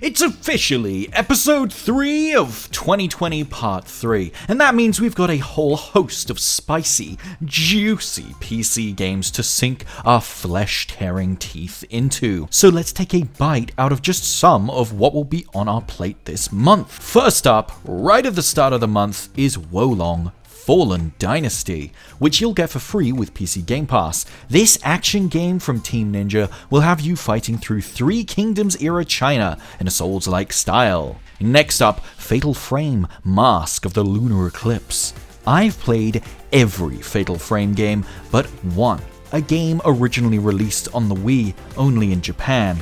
It's officially episode 3 of 2020 part 3, and that means we've got a whole host of spicy, juicy PC games to sink our flesh-tearing teeth into. So let's take a bite out of just some of what will be on our plate this month. First up, right at the start of the month, is Wolong Fallen Dynasty, which you'll get for free with PC Game Pass. This action game from Team Ninja will have you fighting through Three Kingdoms era China in a Souls-like style. Next up, Fatal Frame Mask of the Lunar Eclipse. I've played every Fatal Frame game but one, a game originally released on the Wii only in Japan,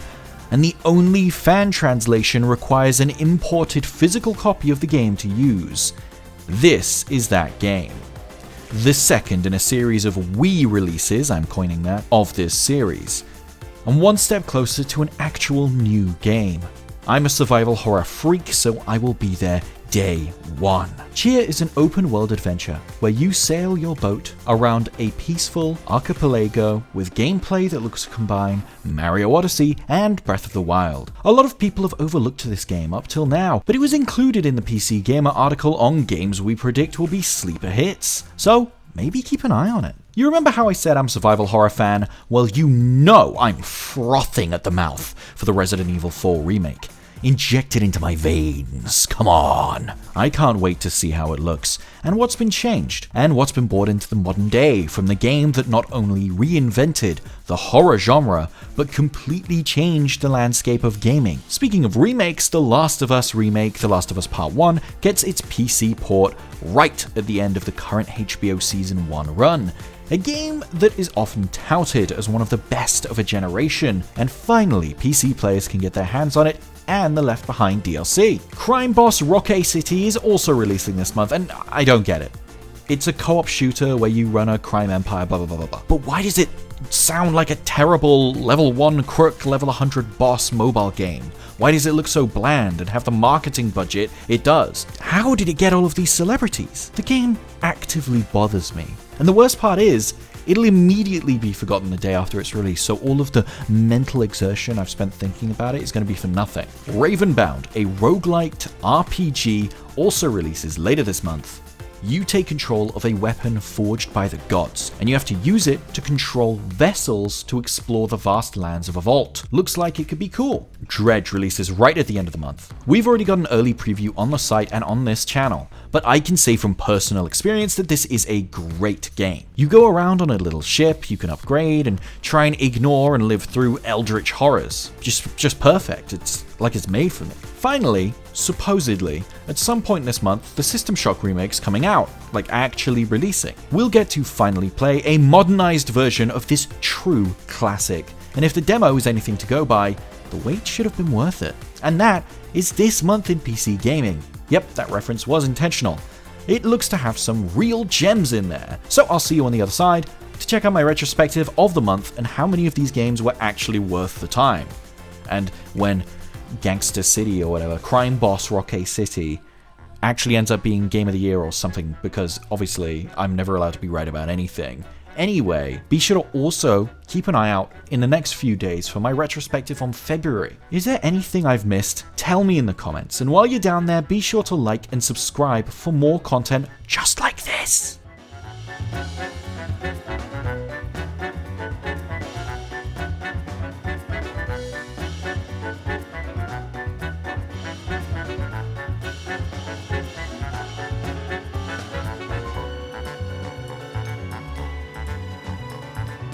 and the only fan translation requires an imported physical copy of the game to use. This is that game. The second in a series of Wii releases, I'm coining that, of this series. And one step closer to an actual new game. I'm a survival horror freak, so I will be there day one. Cheer is an open world adventure where you sail your boat around a peaceful archipelago with gameplay that looks to combine Mario Odyssey and Breath of the Wild. A lot of people have overlooked this game up till now, but it was included in the PC Gamer article on games we predict will be sleeper hits, so maybe keep an eye on it. You remember how I said I'm a survival horror fan? Well, you know I'm frothing at the mouth for the Resident Evil 4 remake. Inject it into my veins, come on. I can't wait to see how it looks, and what's been changed, and what's been brought into the modern day from the game that not only reinvented the horror genre, but completely changed the landscape of gaming. Speaking of remakes, The Last of Us remake, The Last of Us Part 1, gets its PC port right at the end of the current HBO Season 1 run. A game that is often touted as one of the best of a generation, and finally PC players can get their hands on it and the Left Behind DLC. Crime Boss Rocket City is also releasing this month, and I don't get it. It's a co-op shooter where you run a crime empire, blah blah blah blah blah. But why does it sound like a terrible level 1 crook, level 100 boss mobile game? Why does it look so bland and have the marketing budget it does? How did it get all of these celebrities? The game actively bothers me. And the worst part is, it'll immediately be forgotten the day after its release, so all of the mental exertion I've spent thinking about it is going to be for nothing. Ravenbound, a roguelike RPG, also releases later this month. You take control of a weapon forged by the gods, and you have to use it to control vessels to explore the vast lands of a vault. Looks like it could be cool. Dredge releases right at the end of the month. We've already got an early preview on the site and on this channel, but I can say from personal experience that this is a great game. You go around on a little ship, you can upgrade and try and ignore and live through eldritch horrors. Just perfect. It's like it's made for me. Finally, supposedly, at some point this month, the System Shock remake's coming out, like actually releasing. We'll get to finally play a modernized version of this true classic, and if the demo is anything to go by, the wait should have been worth it. And that is this month in PC gaming. Yep, that reference was intentional. It looks to have some real gems in there. So I'll see you on the other side to check out my retrospective of the month and how many of these games were actually worth the time. And when Gangster City or whatever, Crime Boss Rocket City, actually ends up being Game of the Year or something, because obviously I'm never allowed to be right about anything. Anyway, be sure to also keep an eye out in the next few days for my retrospective on February. Is there anything I've missed? Tell me in the comments, and while you're down there, be sure to like and subscribe for more content just like this.